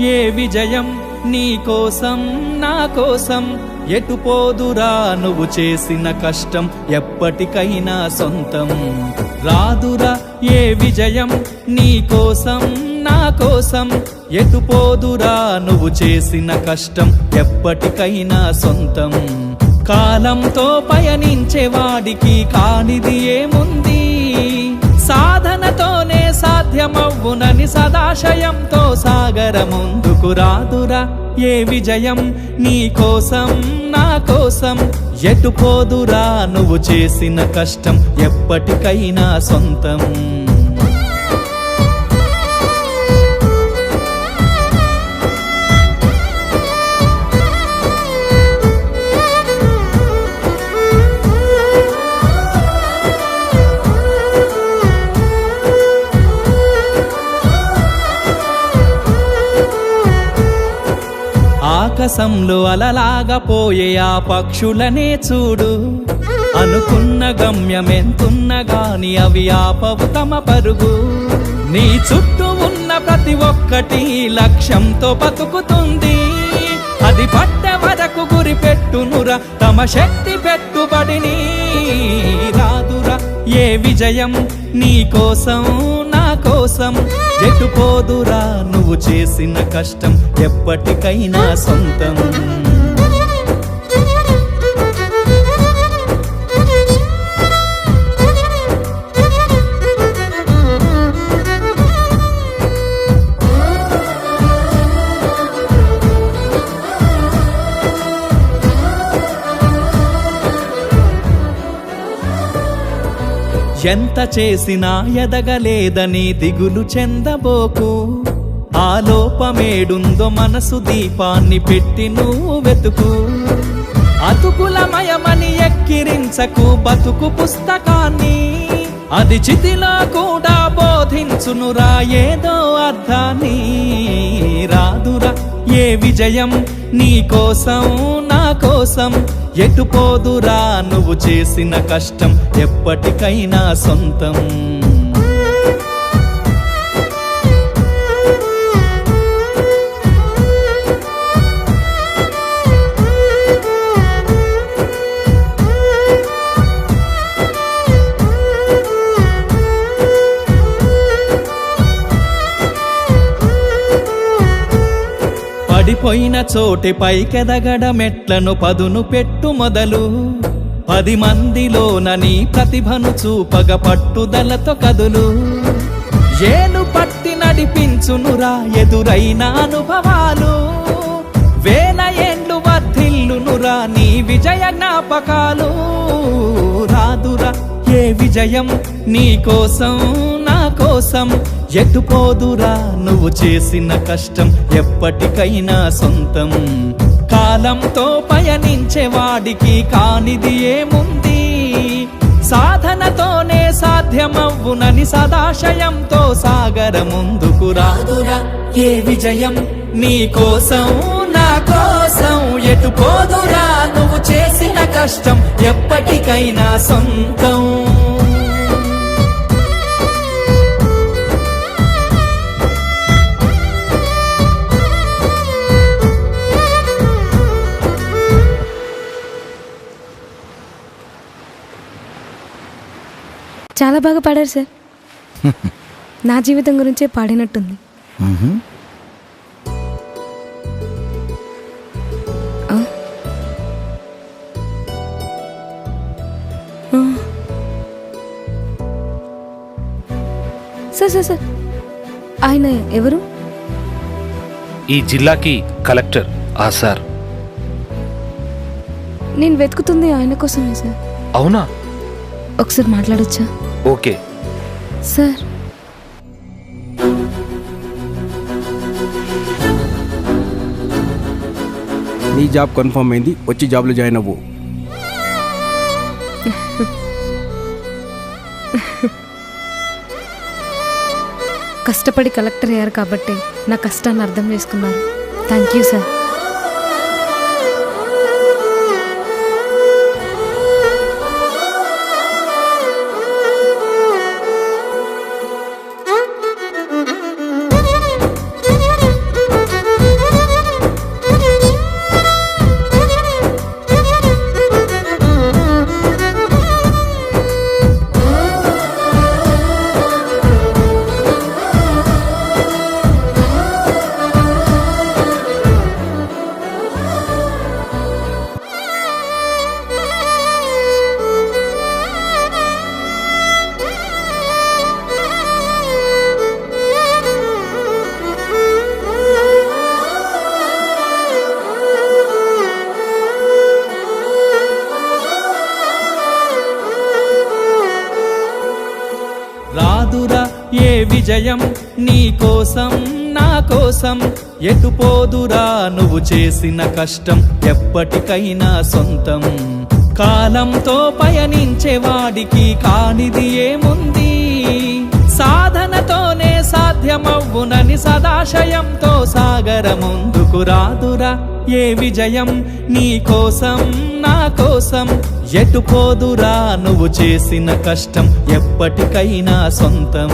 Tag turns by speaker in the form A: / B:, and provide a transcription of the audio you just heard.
A: ఏ విజయం నీ కోసం నా కోసం ఎటు పోదురా నువ్వు చేసిన కష్టం ఎప్పటికైనా సొంతం రాదురా ఏ విజయం నీ కోసం నా కోసం ఎటు పోదురా నువ్వు చేసిన కష్టం ఎప్పటికైనా సొంతం కాలంతో పయనించే వాడికి కానిది ఏముంది సాధనతోనే సాధ్యమవ్వునని సదాశయంతో సాగర ముందుకు రాదురా ఏ విజయం నీ కోసం నా కోసం ఎటు పోదురా నువ్వు చేసిన కష్టం ఎప్పటికైనా సొంతం ఆకాశంలో అలలాగా పోయే ఆ పక్షులనే చూడు అనుకున్న గమ్యమెంతున్న గాని అవి ఆపవు తమ పరుగు నీ చుట్టూ ఉన్న ప్రతి ఒక్కటి లక్ష్యంతో బతుకుతుంది అది పట్టే వరకు గురి పెట్టునురా తమ శక్తి పెట్టుబడిని రాదురా ఏ విజయం నీ కోసం నా కోసం ఎటు పోదురా నువ్వు చేసిన కష్టం ఎప్పటికైనా సొంతం ఎంత చేసినా ఎదగలేదని దిగులు చెందబోకు ఆ లోపమేడుందో మనసు దీపాన్ని పెట్టి నువ్వు వెతుకు అతుకులమయమని ఎక్కిరించకు బతుకు పుస్తకాన్ని అది చితిలో కూడా బోధించునురా ఏదో అర్థాన్ని రాదురా ఏ విజయం నీ కోసం నా కోసం ఎటు పోదురా నువ్వు చేసిన కష్టం ఎప్పటికైనా సొంతం పడిపోయిన చోటి పైకెదగడ మెట్లను పదును పెట్టు మొదలు 10 మందిలోన నీ ప్రతిభను చూపగ పట్టుదలతో కదులు ఏలు పట్టి నడిపించునురా ఎదురైన అనుభవాలు వేల ఏండ్లు వర్ధిల్లునురా నీ విజయ జ్ఞాపకాలు రాదురా ఏ విజయం నీ కోసం నా కోసం ఎటు పోదురా నువ్వు చేసిన కష్టం ఎప్పటికైనా సొంతం కాలంతో పయనించే వాడికి కానిది ఏముంది సాధనతోనే సాధ్యమవ్వునని సదాశయంతో సాగర ముందుకు రాదురా ఏ విజయం నీ కోసం నా కోసం ఎటు పోదురా నువ్వు చేసిన కష్టం ఎప్పటికైనా సొంతం
B: చాలా బాగా పాడారు సార్. నా జీవితం గురించే పాడినట్టుంది. సార్ సార్ సార్ ఆయన ఎవరు?
C: ఈ జిల్లాకి కలెక్టర్ ఆ సార్.
B: నేను వెతుకుతుంది ఆయన కోసమే సార్.
C: అవునా?
B: ఒకసారి మాట్లాడొచ్చా?
C: Okay
B: sir.
D: నీ జాబ్ కన్ఫర్మ్ అయింది, వచ్చి జాబ్లో జాయిన్ అవ్వు.
B: కష్టపడి కలెక్టర్ అయ్యారు కాబట్టి నా కష్టాన్ని అర్థం చేసుకున్నారు. Thank you sir.
A: విజయం నీ కోసం నా కోసం ఎటు పోదురా నువ్వు చేసిన కష్టం ఎప్పటికైనా సొంతం కాలంతో పయనించేవాడికి కానిది ఏముంది సాధనతోనే సాధ్యమవ్వునని సదాశయంతో సాగర ముందుకు రాదురా ఏ విజయం నీ కోసం నా కోసం ఎటు పోదురా నువ్వు చేసిన కష్టం ఎప్పటికైనా సొంతం